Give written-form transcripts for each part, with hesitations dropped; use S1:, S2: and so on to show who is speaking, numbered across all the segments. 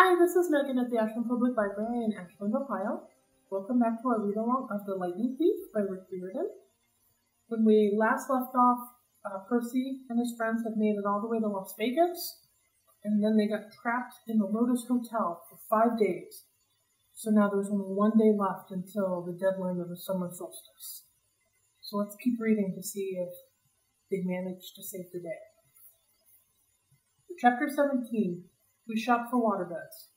S1: Hi, this is Megan at the Ashland Public Library in Ashland, Ohio. Welcome back to our read-along of The Lightning Thief by Rick Riordan. When we last left off, Percy and his friends had made it all the way to Las Vegas, and then they got trapped in the Lotus Hotel for 5 days. So now there's only 1 day left until the deadline of the summer solstice. So let's keep reading to see if they manage to save the day. Chapter 17. We shopped for waterbeds.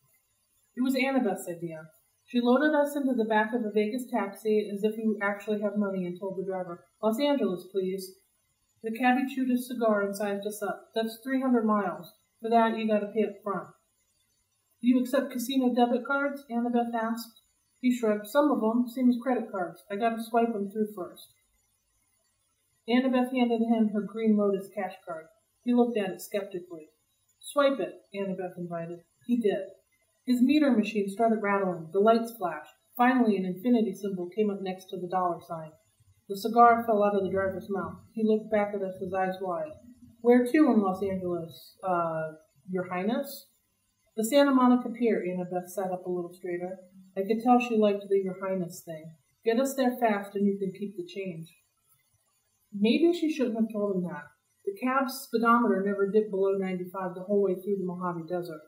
S1: It was Annabeth's idea. She loaded us into the back of a Vegas taxi as if we actually had money and told the driver, "Los Angeles, please." The cabbie chewed his cigar and sized us up. "That's 300 miles. For that, you gotta pay up front." "Do you accept casino debit cards?" Annabeth asked. He shrugged. "Some of them, same as credit cards. I gotta swipe them through first." Annabeth handed him her Green Lotus cash card. He looked at it skeptically. "Swipe it," Annabeth invited. He did. His meter machine started rattling. The lights flashed. Finally, an infinity symbol came up next to the dollar sign. The cigar fell out of the driver's mouth. He looked back at us, his eyes wide. "Where to in Los Angeles? Your Highness?" "The Santa Monica Pier." Annabeth sat up a little straighter. I could tell she liked the "Your Highness" thing. "Get us there fast and you can keep the change." Maybe she shouldn't have told him that. The cab's speedometer never dipped below 95 the whole way through the Mojave Desert.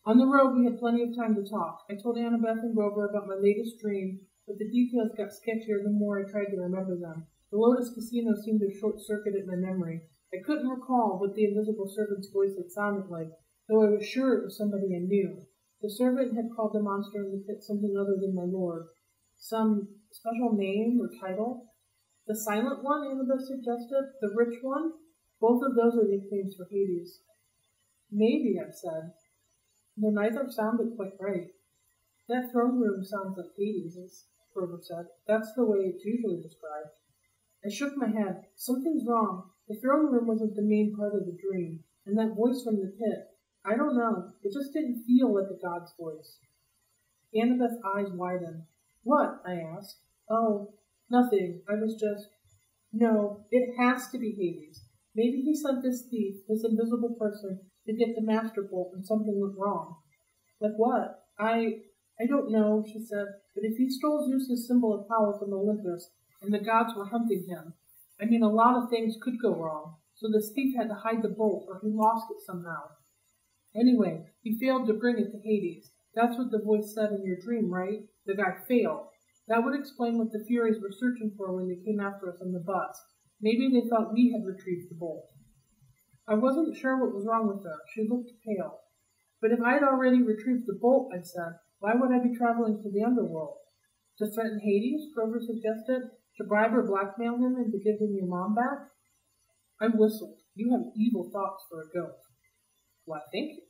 S1: On the road, we had plenty of time to talk. I told Annabeth and Grover about my latest dream, but the details got sketchier the more I tried to remember them. The Lotus Casino seemed to short-circuited my memory. I couldn't recall what the invisible servant's voice had sounded like, though I was sure it was somebody I knew. The servant had called the monster in the pit something other than my lord. Some special name or title? "The Silent One," Annabeth suggested. "The Rich One?" Both of those are nicknames for Hades. "Maybe," I said. Though neither sounded quite right. "That throne room sounds like Hades's," Grover said. "That's the way it's usually described." I shook my head. Something's wrong. The throne room wasn't the main part of the dream. And that voice from the pit, I don't know. It just didn't feel like a god's voice. Annabeth's eyes widened. "What?" I asked. "Oh, nothing. I was just—" "No, it has to be Hades. Maybe he sent this thief, this invisible person, to get the master bolt and something went wrong." "Like what?" I don't know," she said, "but if he stole Zeus's symbol of power from Olympus and the gods were hunting him, a lot of things could go wrong. So this thief had to hide the bolt or he lost it somehow. Anyway, he failed to bring it to Hades. That's what the voice said in your dream, right? The guy failed. That would explain what the Furies were searching for when they came after us on the bus. Maybe they thought we had retrieved the bolt." I wasn't sure what was wrong with her. She looked pale. "But if I'd already retrieved the bolt," I said, "why would I be traveling to the underworld?" "To threaten Hades," Grover suggested. "To bribe or blackmail him into giving your mom back?" I whistled. "You have evil thoughts for a goat." "Why, thank you."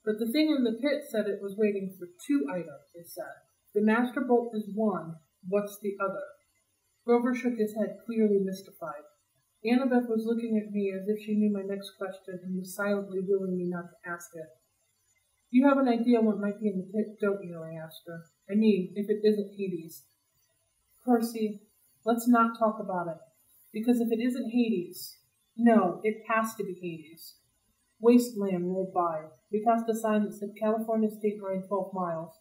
S1: "But the thing in the pit said it was waiting for 2 items," I said. "The master bolt is one. What's the other?" Grover shook his head, clearly mystified. Annabeth was looking at me as if she knew my next question and was silently willing me not to ask it. "You have an idea what might be in the pit, don't you?" I asked her. If it isn't Hades." "Percy, let's not talk about it. Because if it isn't Hades— No, it has to be Hades." Wasteland rolled by. We passed a sign that said California State Line 12 miles.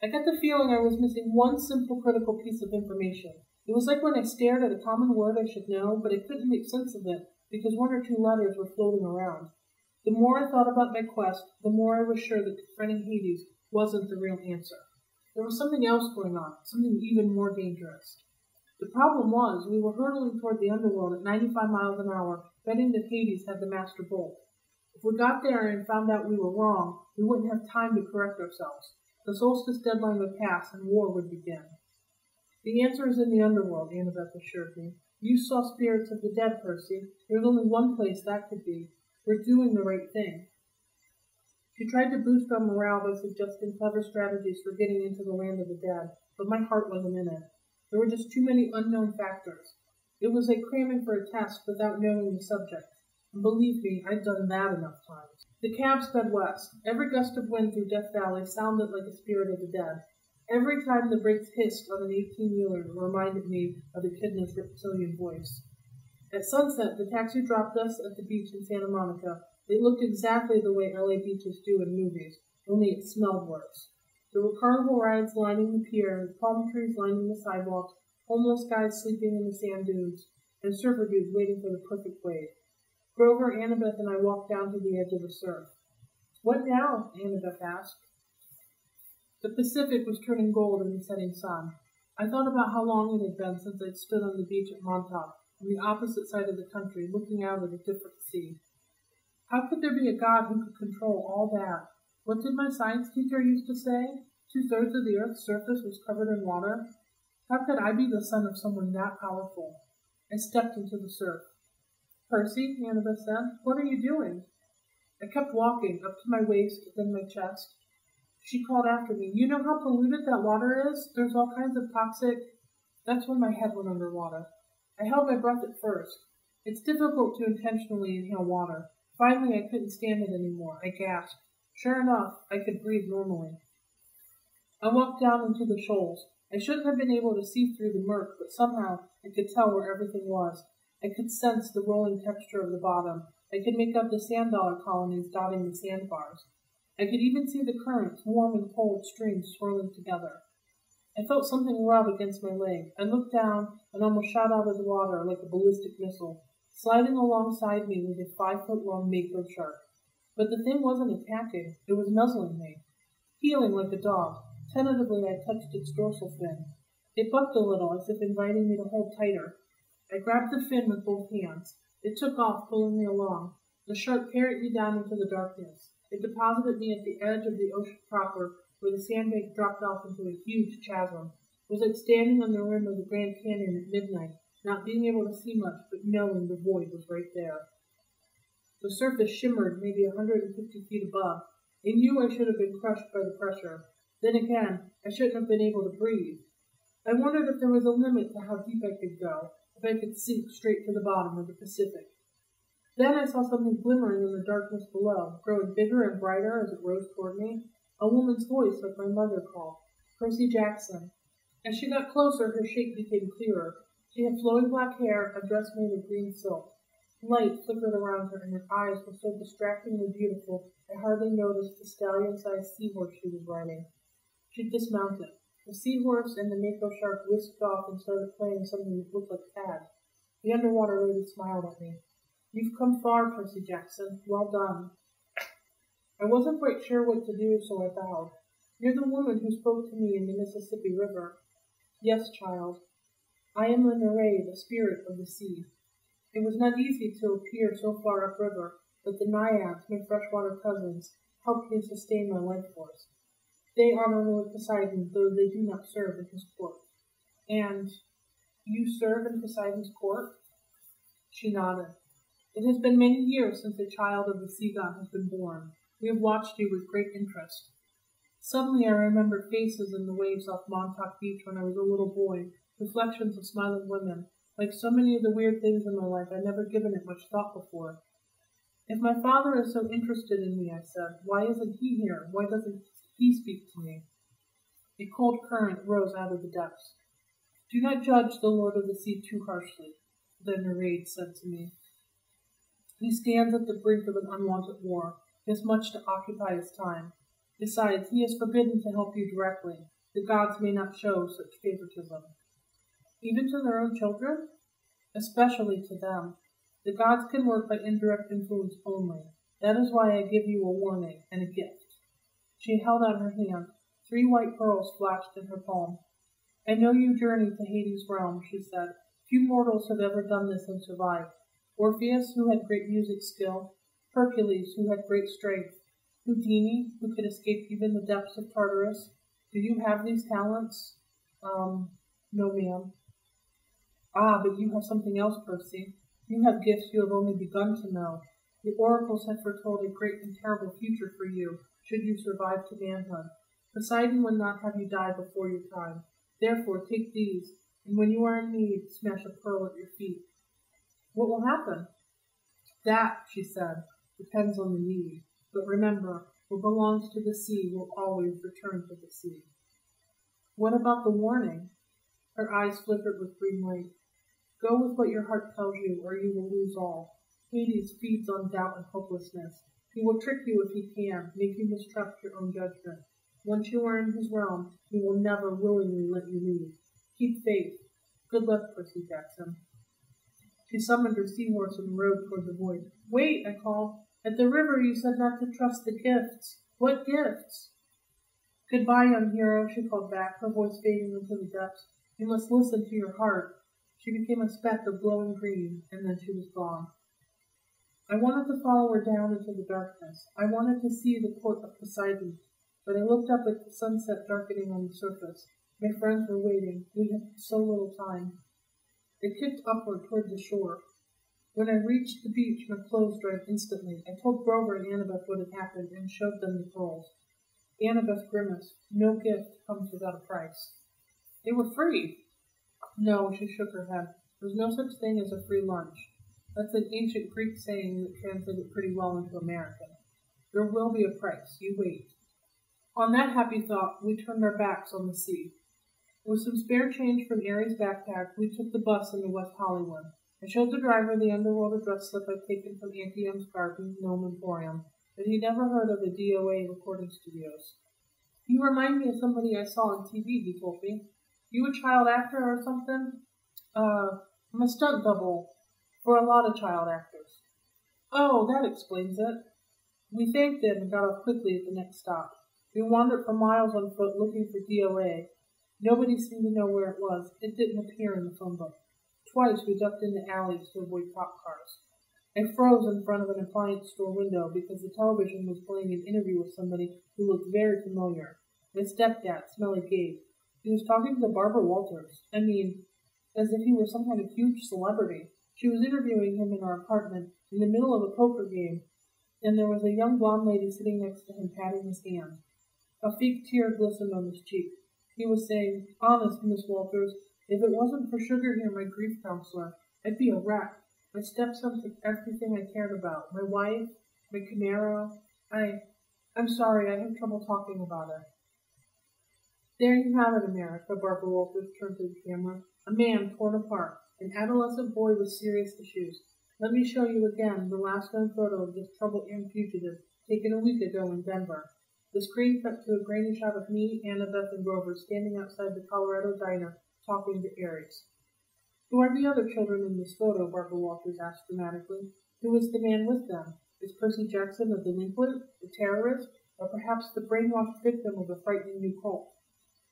S1: I got the feeling I was missing one simple critical piece of information. It was like when I stared at a common word I should know, but I couldn't make sense of it because 1 or 2 letters were floating around. The more I thought about my quest, the more I was sure that confronting Hades wasn't the real answer. There was something else going on, something even more dangerous. The problem was, we were hurtling toward the underworld at 95 miles an hour, betting that Hades had the master bolt. If we got there and found out we were wrong, we wouldn't have time to correct ourselves. The solstice deadline would pass and war would begin. "The answer is in the underworld," Annabeth assured me. "You saw spirits of the dead, Percy. There's only one place that could be. We're doing the right thing." She tried to boost our morale by suggesting clever strategies for getting into the land of the dead, but my heart wasn't in it. There were just too many unknown factors. It was like cramming for a test without knowing the subject. And believe me, I'd done that enough times. The cab sped west. Every gust of wind through Death Valley sounded like a spirit of the dead. Every time the brakes hissed on an 18-wheeler reminded me of Echidna's reptilian voice. At sunset, the taxi dropped us at the beach in Santa Monica. It looked exactly the way LA beaches do in movies, only it smelled worse. There were carnival rides lining the pier, palm trees lining the sidewalks, homeless guys sleeping in the sand dunes, and surfer dudes waiting for the perfect wave. Grover, Annabeth, and I walked down to the edge of the surf. "What now?" Annabeth asked. The Pacific was turning gold in the setting sun. I thought about how long it had been since I'd stood on the beach at Montauk, on the opposite side of the country, looking out at a different sea. How could there be a God who could control all that? What did my science teacher used to say? 2/3 of the Earth's surface was covered in water. How could I be the son of someone that powerful? I stepped into the surf. "Percy," Annabeth said, "what are you doing?" I kept walking, up to my waist, then my chest. She called after me, "You know how polluted that water is? There's all kinds of toxic—" That's when my head went underwater. I held my breath at first. It's difficult to intentionally inhale water. Finally, I couldn't stand it anymore. I gasped. Sure enough, I could breathe normally. I walked down into the shoals. I shouldn't have been able to see through the murk, but somehow I could tell where everything was. I could sense the rolling texture of the bottom. I could make out the sand dollar colonies dotting the sandbars. I could even see the currents, warm and cold streams swirling together. I felt something rub against my leg. I looked down and almost shot out of the water like a ballistic missile. Sliding alongside me was a 5-foot-long mako shark. But the thing wasn't attacking. It was nuzzling me. Heeling like a dog, tentatively I touched its dorsal fin. It bucked a little, as if inviting me to hold tighter. I grabbed the fin with both hands. It took off, pulling me along. The shark carried me down into the darkness. It deposited me at the edge of the ocean proper, where the sandbank dropped off into a huge chasm. It was like standing on the rim of the Grand Canyon at midnight, not being able to see much, but knowing the void was right there. The surface shimmered maybe 150 feet above. I knew I should have been crushed by the pressure. Then again, I shouldn't have been able to breathe. I wondered if there was a limit to how deep I could go, if I could sink straight to the bottom of the Pacific. Then I saw something glimmering in the darkness below, growing bigger and brighter as it rose toward me. A woman's voice, like my mother called, Percy Jackson. As she got closer, her shape became clearer. She had flowing black hair, a dress made of green silk. Light flickered around her, and her eyes were so distractingly beautiful I hardly noticed the stallion-sized seahorse she was riding. She dismounted. The seahorse and the mako shark whisked off and started playing something that looked like tag. The underwater lady smiled at me. "You've come far, Percy Jackson. Well done." I wasn't quite sure what to do, so I bowed. "You're the woman who spoke to me in the Mississippi River." "Yes, child. I am the Nereid, the spirit of the sea." It was not easy to appear so far upriver, but the Naiads, my freshwater cousins, helped me sustain my life force. They honor Lord Poseidon, though they do not serve in his court. "And you serve in Poseidon's court?" She nodded. "It has been many years since a child of the sea god has been born. We have watched you with great interest." Suddenly I remembered faces in the waves off Montauk Beach when I was a little boy, reflections of smiling women. Like so many of the weird things in my life, I'd never given it much thought before. "If my father is so interested in me," I said, "why isn't he here? Why doesn't he speak to me?" A cold current rose out of the depths. "Do not judge the Lord of the Sea too harshly," the Nereid said to me. "He stands at the brink of an unwanted war. He has much to occupy his time. Besides, he is forbidden to help you directly. The gods may not show such favoritism." "Even to their own children?" "Especially to them. The gods can work by indirect influence only. That is why I give you a warning and a gift." She held out her hand. 3 white pearls flashed in her palm. "I know you journeyed to Hades' realm," she said. "Few mortals have ever done this and survived. Orpheus, who had great music skill. Hercules, who had great strength. Houdini, who could escape even the depths of Tartarus. Do you have these talents?" No, ma'am." "Ah, but you have something else, Percy. You have gifts you have only begun to know. The oracles have foretold a great and terrible future for you, should you survive to manhood. Poseidon would not have you die before your time. Therefore, take these, and when you are in need, smash a pearl at your feet." "What will happen?" "That," she said, "depends on the need. But remember, what belongs to the sea will always return to the sea." "What about the warning?" Her eyes flickered with green light. "Go with what your heart tells you, or you will lose all." Hades feeds on doubt and hopelessness. He will trick you if he can, make you mistrust your own judgment. Once you are in his realm, he will never willingly let you leave. Keep faith. Good luck, Percy Jackson. She summoned her seahorse and rode toward the void. Wait, I called. At the river you said not to trust the gifts. What gifts? Goodbye, young hero, she called back, her voice fading into the depths. You must listen to your heart. She became a speck of glowing green, and then she was gone. I wanted to follow her down into the darkness. I wanted to see the court of Poseidon, but I looked up at the sunset darkening on the surface. My friends were waiting. We had so little time. I kicked upward toward the shore. When I reached the beach, my clothes dried instantly. I told Grover and Annabeth what had happened and showed them the pearls. Annabeth grimaced. No gift comes without a price. They were free. No, she shook her head. There's no such thing as a free lunch. That's an ancient Greek saying that translated pretty well into American. There will be a price. You wait. On that happy thought, we turned our backs on the sea. With some spare change from Aries' backpack, we took the bus into West Hollywood. I showed the driver the underworld address slip I'd taken from Auntie M's garden, Gnome Emporium, but he'd never heard of the DOA recording studios. You remind me of somebody I saw on TV, he told me. You a child actor or something? I'm a stunt double for a lot of child actors. Oh, that explains it. We thanked him and got off quickly at the next stop. We wandered for miles on foot looking for DOA. Nobody seemed to know where it was. It didn't appear in the phone book. Twice we ducked into alleys to avoid cop cars. I froze in front of an appliance store window because the television was playing an interview with somebody who looked very familiar. My stepdad, Smelly Gabe. He was talking to Barbara Walters. I mean, as if he were some kind of huge celebrity. She was interviewing him in our apartment in the middle of a poker game, and there was a young blonde lady sitting next to him patting his hand. A fake tear glistened on his cheek. He was saying, Honest, Miss Walters, if it wasn't for Sugar here, my grief counselor, I'd be a wreck. My stepson took everything I cared about. My wife, my Camaro. I'm sorry, I have trouble talking about it. There you have it, America, Barbara Walters turned to the camera. A man torn apart, an adolescent boy with serious issues. Let me show you again the last known photo of this trouble-young fugitive taken a week ago in Denver. The screen cut to a grainy shot of me, Annabeth, and Grover standing outside the Colorado diner talking to Aries. Who are the other children in this photo? Barbara Walters asked dramatically. Who is the man with them? Is Percy Jackson a delinquent, a terrorist, or perhaps the brainwashed victim of a frightening new cult?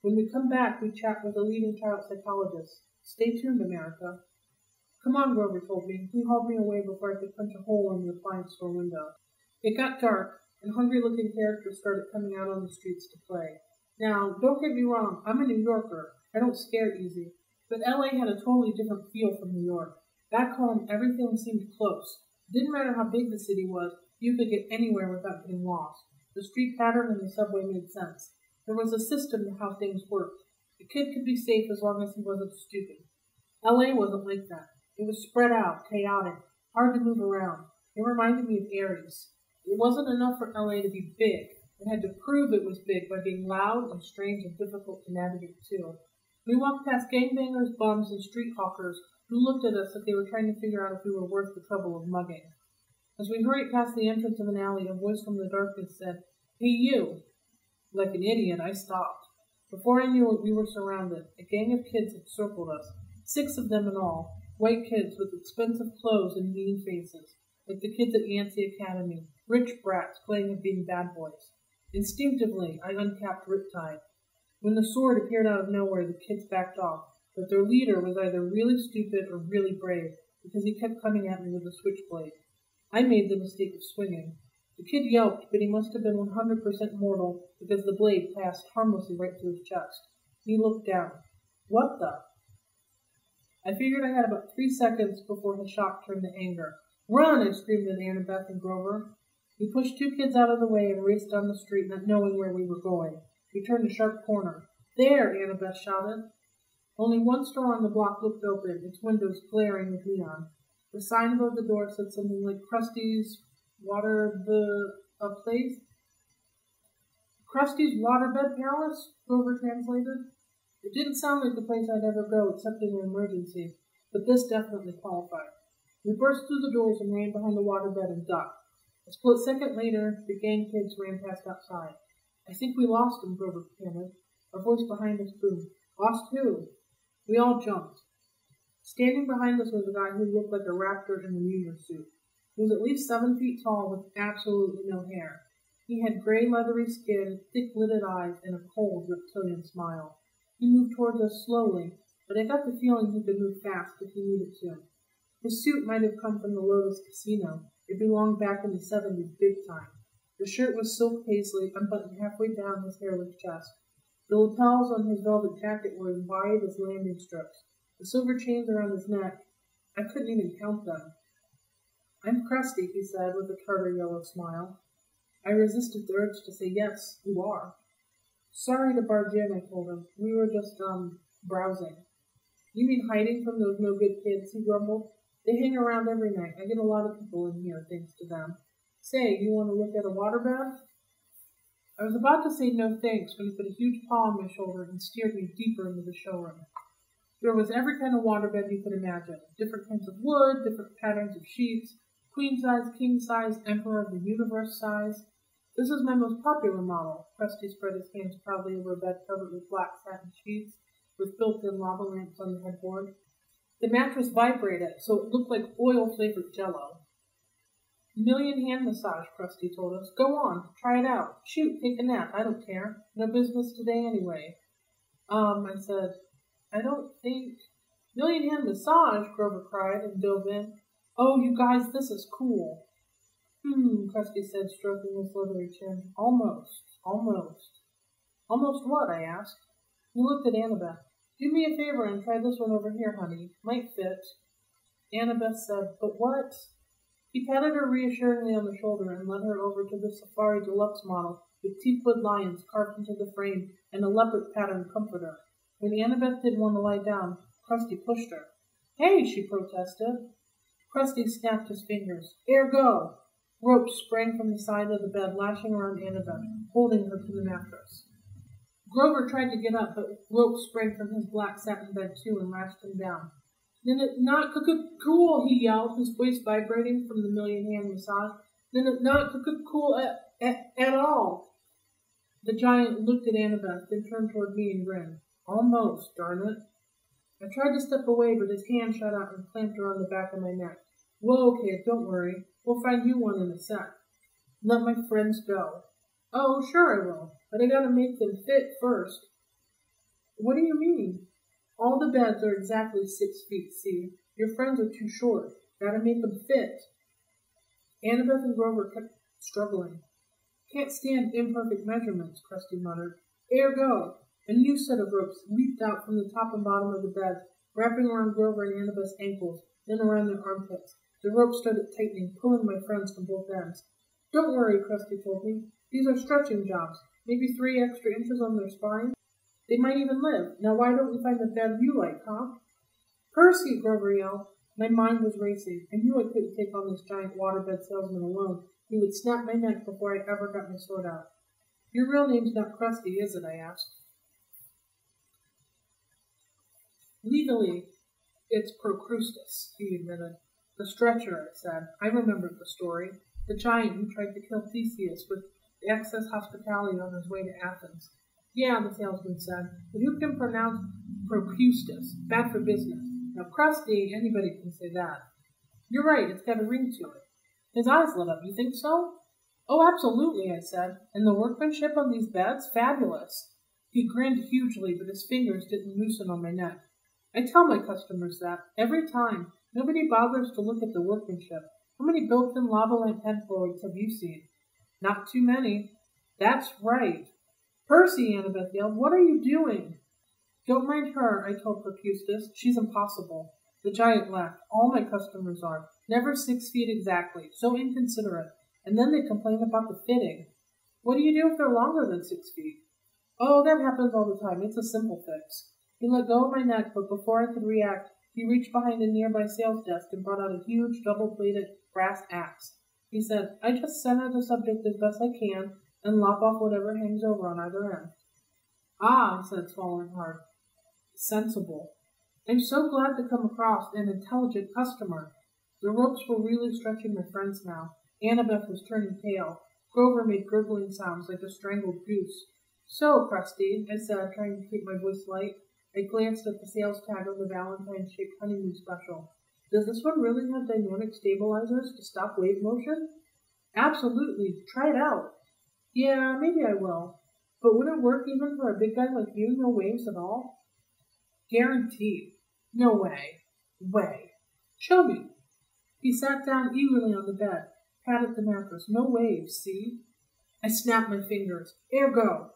S1: When we come back, we chat with a leading child psychologist. Stay tuned, America. Come on, Grover told me. He hauled me away before I could punch a hole in the appliance store window. It got dark, and hungry-looking characters started coming out on the streets to play. Now, don't get me wrong, I'm a New Yorker. I don't scare easy. But L.A. had a totally different feel from New York. Back home, everything seemed close. It didn't matter how big the city was, you could get anywhere without getting lost. The street pattern and the subway made sense. There was a system to how things worked. A kid could be safe as long as he wasn't stupid. L.A. wasn't like that. It was spread out, chaotic, hard to move around. It reminded me of Aries. It wasn't enough for L.A. to be big. It had to prove it was big by being loud and strange and difficult to navigate too. We walked past gangbangers, bums, and street hawkers who looked at us like they were trying to figure out if we were worth the trouble of mugging. As we hurried past the entrance of an alley, a voice from the darkness said, Hey, you! Like an idiot, I stopped. Before I knew it, we were surrounded. A gang of kids had circled us, 6 of them in all, white kids with expensive clothes and mean faces, like the kids at Yancey Academy, rich brats playing at being bad boys. Instinctively, I uncapped Riptide. When the sword appeared out of nowhere, the kids backed off, but their leader was either really stupid or really brave, because he kept coming at me with a switchblade. I made the mistake of swinging. The kid yelped, but he must have been 100% mortal, because the blade passed harmlessly right through his chest. He looked down. What the? I figured I had about 3 seconds before his shock turned to anger. Run! I screamed at Annabeth and Grover. We pushed 2 kids out of the way and raced down the street, not knowing where we were going. We turned a sharp corner. There! Annabeth shouted. Only one store on the block looked open, its windows glaring with neon. The sign above the door said something like Krusty's place? Krusty's Waterbed Palace? Grover translated. It didn't sound like the place I'd ever go except in an emergency, but this definitely qualified. We burst through the doors and ran behind the waterbed and ducked. A split second later, the gang kids ran past outside. I think we lost him, Grover panted. A voice behind us boomed. Lost who? We all jumped. Standing behind us was a guy who looked like a raptor in a New Year suit. He was at least 7 feet tall with absolutely no hair. He had gray leathery skin, thick-lidded eyes, and a cold reptilian smile. He moved towards us slowly, but I got the feeling he could move fast if he needed to. His suit might have come from the Lotus Casino. It belonged back in the 70s big time. The shirt was silk paisley, unbuttoned halfway down his hairless chest. The lapels on his velvet jacket were as wide as landing strips. The silver chains around his neck, I couldn't even count them. I'm Krusty, he said with a tartar yellow smile. I resisted the urge to say, yes, you are. Sorry to barge in, I told him. We were just, browsing. You mean hiding from those no-good kids, he grumbled. They hang around every night. I get a lot of people in here, thanks to them. Say, you want to look at a waterbed? I was about to say no thanks when he put a huge paw on my shoulder and steered me deeper into the showroom. There was every kind of waterbed you could imagine. Different kinds of wood, different patterns of sheets, queen size, king size, emperor of the universe size. This is my most popular model. Krusty spread his hands proudly over a bed covered with black satin sheets, with built-in lava lamps on the headboard. The mattress vibrated, so it looked like oil-flavored Jell-O. Million hand massage, Krusty told us. Go on, try it out. Shoot, take a nap, I don't care. No business today anyway. I said, I don't think... Million hand massage, Grover cried and dove in. Oh, you guys, this is cool. Krusty said, stroking his leathery chin. Almost. Almost what? I asked. He looked at Annabeth. Do me a favor and try this one over here, honey. Might fit. Annabeth said, but what? He patted her reassuringly on the shoulder and led her over to the Safari Deluxe model with teakwood lions carved into the frame and a leopard-patterned comforter. When Annabeth didn't want to lie down, Krusty pushed her. Hey, she protested. Krusty snapped his fingers. Ergo! Ropes sprang from the side of the bed, lashing around Annabeth, holding her to the mattress. Grover tried to get up, but ropes sprang from his black satin bed too and lashed him down. Then it not cool, he yelled, his voice vibrating from the million-hand massage. Then it not cool at all. The giant looked at Annabeth, then turned toward me and grinned. Almost, darn it. I tried to step away, but his hand shot out and clamped around the back of my neck. Whoa, kid, don't worry. We'll find you one in a sec. Let my friends go. Oh, sure I will, but I gotta make them fit first. What do you mean? All the beds are exactly 6 feet, see? Your friends are too short. Gotta make them fit. Annabeth and Grover kept struggling. Can't stand imperfect measurements, Krusty muttered. Ergo! A new set of ropes leaped out from the top and bottom of the bed, wrapping around Grover and Annabeth's ankles, then around their armpits. The rope started tightening, pulling my friends from both ends. Don't worry, Krusty told me. These are stretching jobs. Maybe 3 extra inches on their spine. They might even live. Now why don't we find the bed you like, huh? Percy, Grover yelled. My mind was racing. I knew I couldn't take on this giant waterbed salesman alone. He would snap my neck before I ever got my sword out. Your real name's not Krusty, is it? I asked. Legally, it's Procrustes, he admitted. The stretcher, I said. I remembered the story. The giant who tried to kill Theseus with the excess hospitality on his way to Athens. Yeah, the salesman said, but who can pronounce Procrustes? Bad for business. Now, Krusty, anybody can say that. You're right, it's got a ring to it. His eyes lit up. You think so? Oh, absolutely, I said. And the workmanship on these beds? Fabulous. He grinned hugely, but his fingers didn't loosen on my neck. I tell my customers that, every time. Nobody bothers to look at the workmanship. How many built-in lava lamp headboards have you seen? Not too many. That's right. Percy, Annabeth yelled, what are you doing? Don't mind her, I told Procrustes. She's impossible. The giant laughed. All my customers are. Never 6 feet exactly. So inconsiderate. And then they complain about the fitting. What do you do if they're longer than 6 feet? Oh, that happens all the time. It's a simple fix. He let go of my neck, but before I could react, he reached behind a nearby sales desk and brought out a huge double-bladed brass axe. He said, I just center the subject as best I can and lop off whatever hangs over on either end. Ah, I said, swallowing hard. Sensible. I'm so glad to come across an intelligent customer. The ropes were really stretching my friends now. Annabeth was turning pale. Grover made gurgling sounds like a strangled goose. "So, Krusty," I said, trying to keep my voice light. I glanced at the sales tag on the Valentine-shaped honeymoon special. "Does this one really have dynamic stabilizers to stop wave motion?" "Absolutely. Try it out." "Yeah, maybe I will. But would it work even for a big guy like you? No waves at all?" "Guaranteed." "No way." "Way." "Show me." He sat down eagerly on the bed, patted the mattress. "No waves, see?" I snapped my fingers. "Ergo!"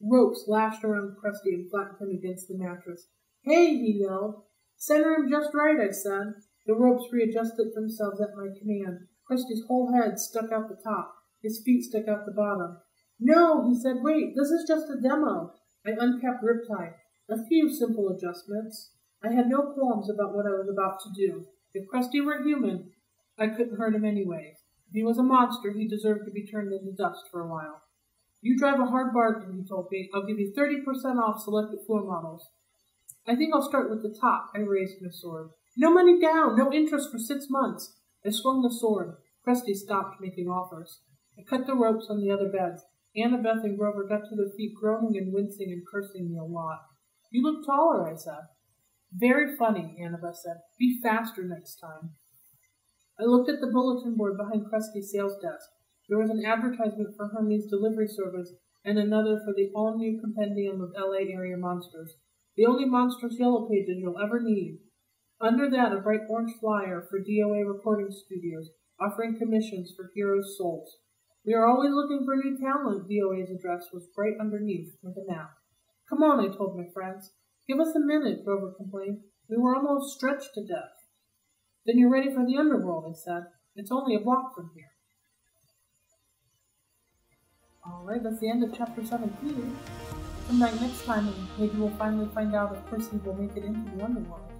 S1: Ropes lashed around Krusty and flattened him against the mattress. "Hey!" he yelled. "Center him just right," I said. The ropes readjusted themselves at my command. Krusty's whole head stuck out the top. His feet stuck out the bottom. "No," he said. "Wait, this is just a demo." I uncapped Riptide. A few simple adjustments. I had no qualms about what I was about to do. If Krusty were human, I couldn't hurt him anyway. If he was a monster, he deserved to be turned into dust for a while. "You drive a hard bargain," he told me. "I'll give you 30% off selected floor models." "I think I'll start with the top." I raised my sword. "No money down, no interest for 6 months." I swung the sword. Krusty stopped making offers. I cut the ropes on the other beds. Annabeth and Grover got to their feet, groaning and wincing and cursing me a lot. "You look taller," I said. "Very funny," Annabeth said. "Be faster next time." I looked at the bulletin board behind Krusty's sales desk. There was an advertisement for Hermes delivery service and another for the all-new compendium of LA area monsters. The only monstrous yellow pages you'll ever need. Under that, a bright orange flyer for DOA recording studios, offering commissions for heroes' souls. "We are always looking for new talent," DOA's address was right underneath with a map. "Come on," I told my friends. "Give us a minute," Grover complained. "We were almost stretched to death." "Then you're ready for the underworld," I said. "It's only a block from here." Alright, that's the end of chapter 17. Come back next time and maybe we'll finally find out if Percy will make it into the underworld.